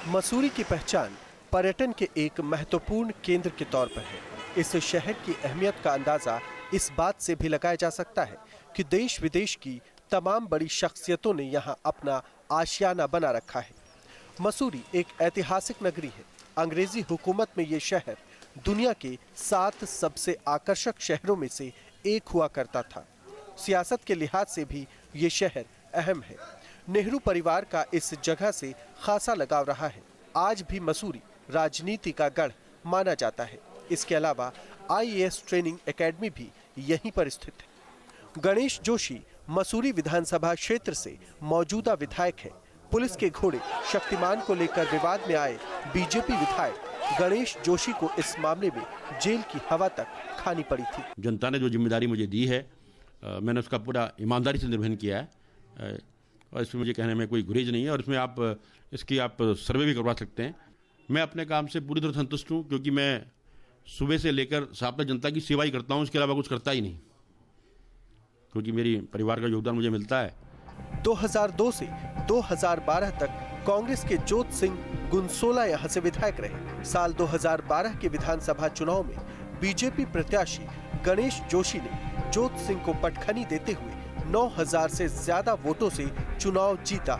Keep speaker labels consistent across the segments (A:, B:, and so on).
A: मसूरी की पहचान पर्यटन के एक महत्वपूर्ण केंद्र के तौर पर है। इस शहर की अहमियत का अंदाजा इस बात से भी लगाया जा सकता है कि देश विदेश की तमाम बड़ी शख्सियतों ने यहाँ अपना आशियाना बना रखा है। मसूरी एक ऐतिहासिक नगरी है। अंग्रेजी हुकूमत में ये शहर दुनिया के 7 सबसे आकर्षक शहरों में से एक हुआ करता था। सियासत के लिहाज से भी ये शहर अहम है। नेहरू परिवार का इस जगह से खासा लगाव रहा है। आज भी मसूरी राजनीति का गढ़ माना जाता है। इसके अलावा IAS ट्रेनिंग एकेडमी भी यहीं पर स्थित है। गणेश जोशी मसूरी विधानसभा क्षेत्र से मौजूदा विधायक है। पुलिस के घोड़े शक्तिमान को लेकर विवाद में आए बीजेपी विधायक गणेश जोशी को इस मामले में जेल की हवा तक खानी पड़ी थी।
B: जनता ने जो जिम्मेदारी मुझे दी है मैंने उसका पूरा ईमानदारी से निर्वहन किया है और इसमें मुझे कहने में कोई गुरेज नहीं है और इसमें आप सर्वे भी करवा सकते हैं। मैं अपने काम से पूरी तरह संतुष्ट हूँ क्योंकि मैं सुबह से लेकर शाम तक जनता की सेवा ही करता हूँ, इसके अलावा कुछ करता ही नहीं, क्योंकि मेरी परिवार का योगदान मुझे मिलता है।
A: 2002 से 2012 तक कांग्रेस के जोत सिंह गुनसोला यहाँ से विधायक रहे। साल 2012 के विधानसभा चुनाव में बीजेपी प्रत्याशी गणेश जोशी ने जोत सिंह को पटखनी देते हुए 9000 से ज्यादा वोटों से चुनाव जीता।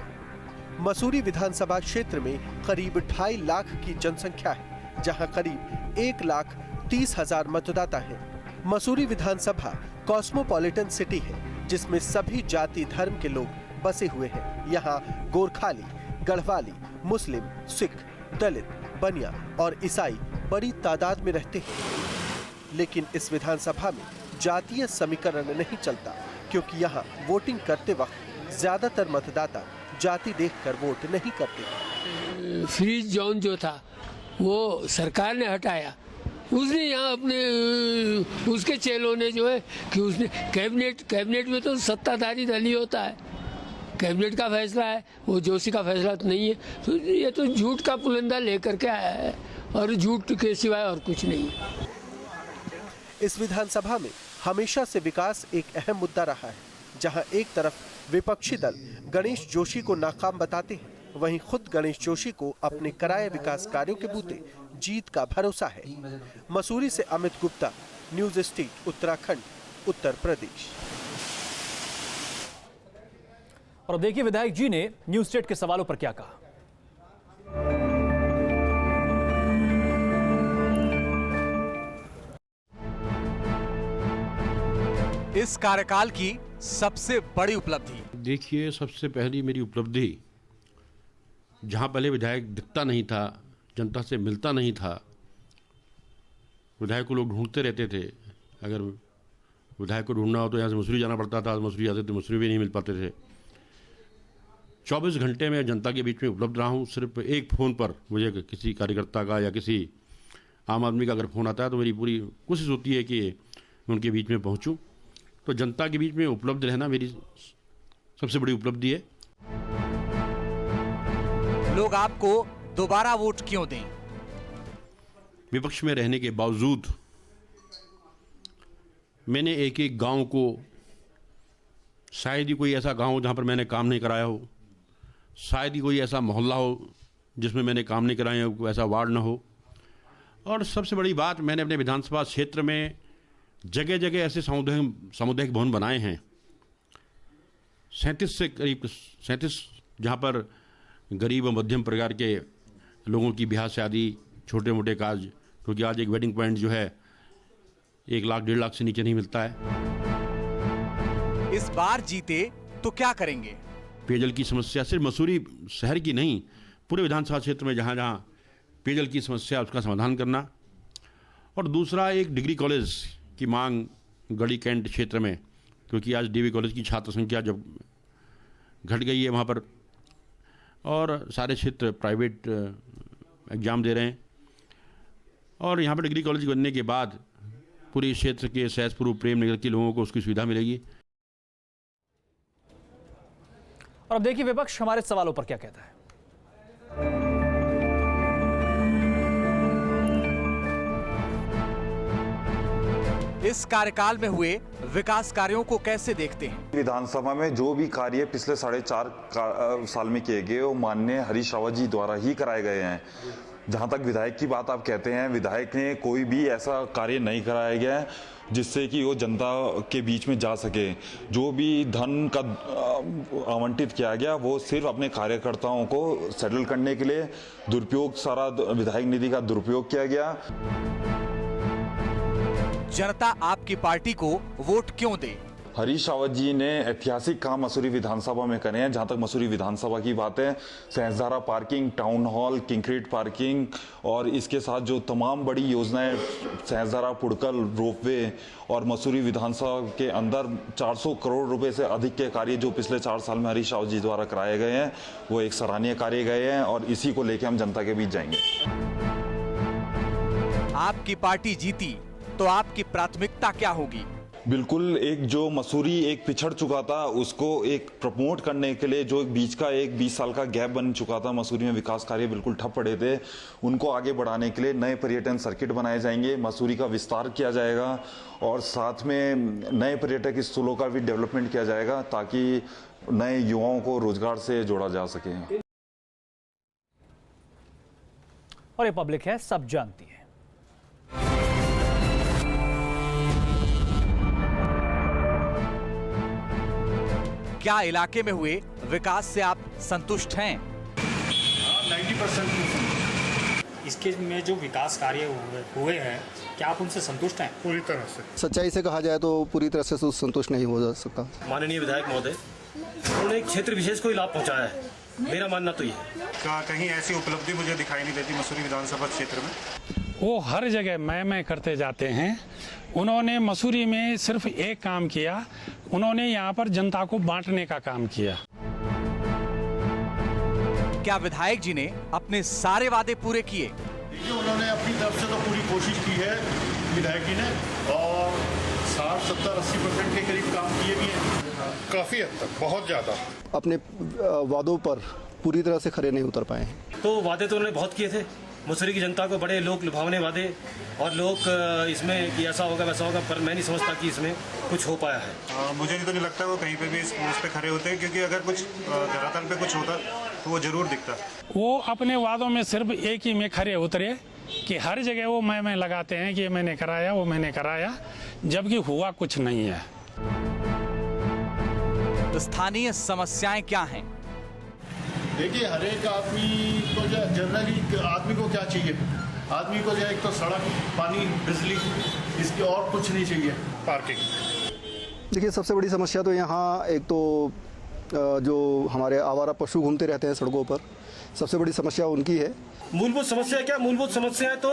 A: मसूरी विधानसभा क्षेत्र में करीब 2.5 लाख की जनसंख्या है, जहां करीब 1,30,000 मतदाता हैं। मसूरी विधानसभा कॉस्मोपॉलिटन सिटी है, जिसमें सभी जाति धर्म के लोग बसे हुए हैं। यहाँ गोरखाली, गढ़वाली, मुस्लिम, सिख, दलित, बनिया और ईसाई बड़ी तादाद में रहते हैं। लेकिन इस विधानसभा में जातीय समीकरण नहीं चलता, क्योंकि यहाँ वोटिंग करते वक्त ज्यादातर मतदाता जाति देखकर वोट नहीं करते।
C: फ्रीज जोन जो था वो सरकार ने हटाया। उसने यहाँ अपने उसके चेलों ने जो है कि उसने कैबिनेट में तो सत्ताधारी दल ही होता है, कैबिनेट का फैसला है, वो जोशी का फैसला तो नहीं है। तो ये तो झूठ का पुलंदा लेकर के आया है और झूठ के सिवाय और कुछ नहीं है।
A: इस विधानसभा में हमेशा से विकास एक अहम मुद्दा रहा है। जहां एक तरफ विपक्षी दल गणेश जोशी को नाकाम बताते हैं, वहीं खुद गणेश जोशी को अपने कराए विकास कार्यों के बूते जीत का भरोसा है। मसूरी से अमित गुप्ता, न्यूज स्टेट, उत्तराखंड, उत्तर प्रदेश।
D: और अब देखिए विधायक जी ने न्यूज स्टेट के सवालों पर क्या कहा।
E: इस कार्यकाल की सबसे बड़ी उपलब्धि।
B: देखिए, सबसे पहली मेरी उपलब्धि, जहां पहले विधायक दिखता नहीं था, जनता से मिलता नहीं था, विधायक को लोग ढूंढते रहते थे। अगर विधायक को ढूंढना हो तो यहाँ से मसूरी जाना पड़ता था, मसूरी जाते तो मसूरी भी नहीं मिल पाते थे। 24 घंटे में जनता के बीच में उपलब्ध रहा हूँ। सिर्फ एक फ़ोन पर मुझे किसी कार्यकर्ता का या किसी आम आदमी का अगर फ़ोन आता है तो मेरी पूरी कोशिश होती है कि उनके बीच में पहुँचूँ। तो जनता के बीच में उपलब्ध रहना मेरी सबसे बड़ी उपलब्धि है।
E: लोग आपको दोबारा वोट क्यों दें?
B: विपक्ष में रहने के बावजूद मैंने एक एक गांव को, शायद ही कोई ऐसा गांव हो जहां पर मैंने काम नहीं कराया हो, शायद ही कोई ऐसा मोहल्ला हो जिसमें मैंने काम नहीं कराया हो, ऐसा वार्ड ना हो। और सबसे बड़ी बात, मैंने अपने विधानसभा क्षेत्र में जगह जगह ऐसे सामुदायिक भवन बनाए हैं, 37 जहाँ पर गरीब और मध्यम प्रकार के लोगों की ब्याह शादी, छोटे मोटे काज, क्योंकि आज एक वेडिंग पॉइंट जो है 1 लाख 1.5 लाख से नीचे नहीं मिलता है।
E: इस बार जीते तो क्या करेंगे?
B: पेयजल की समस्या सिर्फ मसूरी शहर की नहीं, पूरे विधानसभा क्षेत्र में जहाँ जहाँ पेयजल की समस्या, उसका समाधान करना। और दूसरा, एक डिग्री कॉलेज की मांग गढ़ी कैंट क्षेत्र में, क्योंकि आज डीवी कॉलेज की छात्र संख्या जब घट गई है वहाँ पर, और सारे क्षेत्र प्राइवेट एग्ज़ाम दे रहे हैं, और यहाँ पर डिग्री कॉलेज बनने के बाद पूरे क्षेत्र के सहसपुर, प्रेम नगर के लोगों को उसकी सुविधा मिलेगी।
D: और अब देखिए विपक्ष हमारे सवालों पर क्या कहता है।
E: इस कार्यकाल में हुए विकास कार्यों को कैसे देखते हैं?
F: विधानसभा में जो भी कार्य पिछले 4.5 साल में किए गए वो माननीय हरीश रावत जी द्वारा ही कराए गए हैं। जहां तक विधायक की बात आप कहते हैं, विधायक ने कोई भी ऐसा कार्य नहीं कराया गया है जिससे कि वो जनता के बीच में जा सके। जो भी धन का आवंटित किया गया वो सिर्फ अपने कार्यकर्ताओं को सेटल करने के लिए दुरुपयोग, सारा विधायक निधि का दुरुपयोग किया गया।
E: जनता आपकी पार्टी को वोट क्यों दे?
F: हरीश रावत जी ने ऐतिहासिक काम मसूरी विधानसभा में करे हैं। जहां तक मसूरी विधानसभा की बात है, Sahastradhara parking, town hall, concrete parking और इसके साथ जो तमाम बड़ी योजनाएं, सहस्त्रधारा पुड़कल, रोपवे और मसूरी विधानसभा के अंदर 400 करोड़ रुपए से अधिक के कार्य जो पिछले 4 साल में हरीश रावत जी द्वारा कराए गए हैं, वो एक सराहनीय कार्य गए हैं और इसी को लेकर हम जनता के बीच जाएंगे।
E: आपकी पार्टी जीती तो आपकी प्राथमिकता क्या होगी?
F: बिल्कुल, एक जो मसूरी एक पिछड़ चुका था उसको एक प्रमोट करने के लिए, जो एक बीच का एक 20 साल का गैप बन चुका था, मसूरी में विकास कार्य बिल्कुल ठप पड़े थे, उनको आगे बढ़ाने के लिए नए पर्यटन सर्किट बनाए जाएंगे, मसूरी का विस्तार किया जाएगा और साथ में नए पर्यटक स्थलों का भी डेवलपमेंट किया जाएगा ताकि नए युवाओं को रोजगार से जोड़ा जा सके।
D: और ये पब्लिक है, सब जानती है।
E: क्या इलाके में हुए विकास से आप संतुष्ट हैं?
G: 90% इसके में जो विकास कार्य हुए हैं, क्या आप उनसे संतुष्ट हैं?
H: पूरी तरह से।
I: सच्चाई से कहा जाए तो पूरी तरह से संतुष्ट नहीं हो सकता।
J: माननीय विधायक महोदय, उन्होंने क्षेत्र विशेष को ही लाभ पहुंचाया है, मेरा मानना तो ये है।
H: कहीं ऐसी उपलब्धि मुझे दिखाई नहीं देती मसूरी विधानसभा क्षेत्र में।
K: वो हर जगह मैं करते जाते हैं। उन्होंने मसूरी में सिर्फ एक काम किया, उन्होंने यहाँ पर जनता को बांटने का काम किया।
E: क्या विधायक जी ने अपने सारे वादे पूरे किए?
H: देखिए, उन्होंने अपनी तरफ से तो पूरी कोशिश की है विधायक जी ने, और 60, 70, 80% के करीब काम किए भी हैं। काफी हद तक, बहुत ज्यादा। अपने
I: वादों पर पूरी तरह से खरे नहीं उतर पाए हैं।
J: तो वादे तो उन्होंने बहुत किए थे, मसूरी की जनता को बड़े लोक लुभावने वादे, और लोग इसमें कि ऐसा होगा वैसा होगा, पर मैं नहीं समझता कि इसमें कुछ हो पाया है।
H: मुझे तो नहीं लगता वो कहीं पे भी इस पे खड़े होते हैं, क्योंकि अगर कुछ धरातल पे कुछ होता तो वो जरूर दिखता।
K: वो अपने वादों में सिर्फ एक ही में खरे उतरे कि हर जगह वो मैं लगाते हैं कि मैंने कराया, वो मैंने कराया, जबकि हुआ कुछ नहीं है।
E: स्थानीय समस्याएं क्या हैं?
H: देखिए, हर एक आदमी को जनरली आदमी को क्या चाहिए? आदमी को जो एक तो सड़क, पानी, बिजली, इसकी और कुछ नहीं चाहिए। पार्किंग।
I: देखिए, सबसे बड़ी समस्या तो यहाँ एक तो जो हमारे आवारा पशु घूमते रहते हैं सड़कों पर, सबसे बड़ी समस्या उनकी है।
J: मूलभूत समस्या क्या? मूलभूत समस्या है तो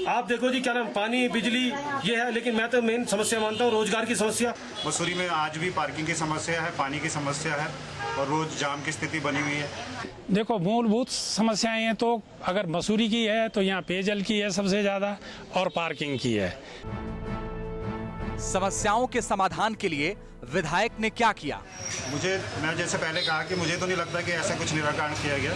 J: आप देखो जी, क्या नाम, पानी, बिजली, ये है, लेकिन मैं तो मेन समस्या मानता हूँ रोजगार की समस्या।
H: मसूरी में आज भी पार्किंग की समस्या है, पानी की समस्या है और रोज जाम की स्थिति बनी हुई है।
K: देखो, मूलभूत समस्याएं हैं तो अगर मसूरी की है तो यहाँ पेयजल की है सबसे ज्यादा और पार्किंग की है।
E: समस्याओं के समाधान के लिए विधायक ने क्या किया?
H: मैं जैसे पहले कहा कि मुझे तो नहीं लगता कि ऐसा कुछ निराकरण किया गया।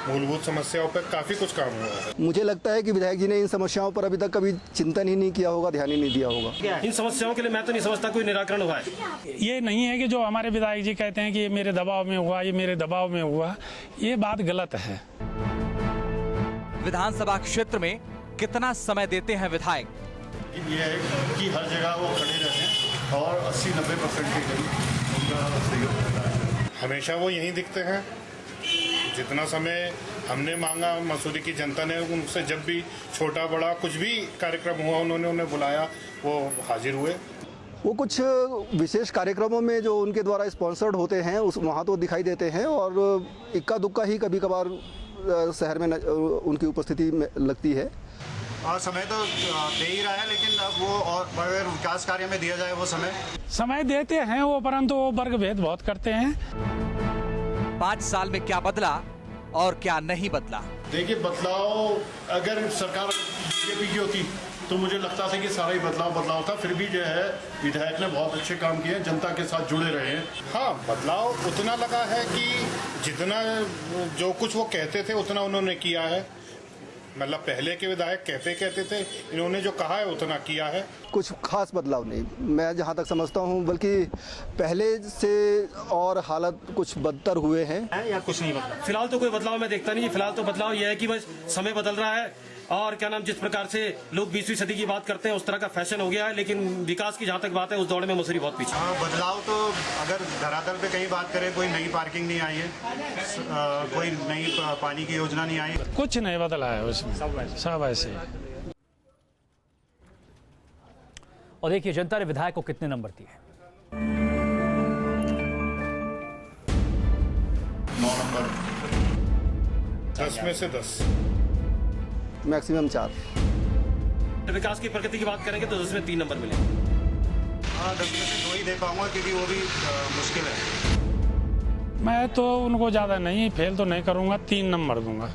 H: मूलभूत समस्याओं पर काफी कुछ काम हुआ है।
I: मुझे लगता है कि विधायक जी ने इन समस्याओं पर अभी तक कभी चिंतन ही नहीं किया होगा, ध्यान ही नहीं दिया होगा।
J: इन समस्याओं के लिए मैं तो नहीं समझता कोई निराकरण हुआ है।
K: ये नहीं है कि जो हमारे विधायक जी कहते हैं कि ये मेरे दबाव में हुआ, ये मेरे दबाव में हुआ, ये बात गलत है।
E: विधानसभा क्षेत्र में कितना समय देते हैं विधायक?
H: ये है कि हर जगह वो खड़े रहते हैं और 80-90% के करीब उनका सहयोग रहता है। हमेशा वो यहीं दिखते हैं। जितना समय हमने मांगा, मसूरी की जनता ने उनसे जब भी छोटा बड़ा कुछ भी कार्यक्रम हुआ, उन्होंने उन्हें बुलाया, वो हाजिर हुए।
I: वो कुछ विशेष कार्यक्रमों में जो उनके द्वारा स्पॉन्सर्ड होते हैं उस वहाँ तो दिखाई देते हैं, और इक्का दुक्का ही कभी कभार शहर में उनकी उपस्थिति में लगती है।
H: और समय तो दे ही रहा है, लेकिन अब वो और अगर विकास कार्य में दिया जाए वो समय
K: देते हैं वो, परंतु वो वर्ग भेद बहुत करते हैं।
E: 5 साल में क्या बदला और क्या नहीं बदला?
H: देखिए, बदलाव अगर सरकार बीजेपी की होती तो मुझे लगता था कि सारा ही बदलाव था। फिर भी जो है विधायक ने बहुत अच्छे काम किए, जनता के साथ जुड़े रहे हैं। हाँ, बदलाव उतना लगा है कि जितना जो कुछ वो कहते थे उतना उन्होंने किया है। मतलब पहले के विधायक कहते थे, इन्होंने जो कहा है उतना किया है।
I: कुछ खास बदलाव नहीं, मैं जहाँ तक समझता हूँ, बल्कि पहले से और हालत कुछ बदतर हुए हैं
J: या कुछ नहीं बदला। फिलहाल तो कोई बदलाव मैं देखता नहीं। फिलहाल तो बदलाव यह है कि बस समय बदल रहा है और क्या नाम, जिस प्रकार से लोग 20वीं सदी की बात करते हैं उस तरह का फैशन हो गया है, लेकिन विकास की जहाँ तक बात है उस दौड़ में मसूरी बहुत पीछे।
H: बदलाव तो अगर धरातल पे कहीं बात करें, कोई नई पार्किंग नहीं आई है, कोई नई पानी की योजना नहीं आई।
K: कुछ नहीं बदला है उसमें, सब ऐसे।
D: और देखिए जनता ने विधायक को कितने नंबर दिए हैं।
H: 9 नंबर, 10 में से 10,
I: मैक्सिमम 4।
J: विकास की प्रगति की बात करेंगे तो 10 में 3 नंबर मिले।
H: हाँ, 10 में से 2 ही दे पाऊंगा क्योंकि वो भी मुश्किल है।
K: मैं तो उनको ज़्यादा नहीं, फेल तो नहीं करूँगा, 3 नंबर दूंगा।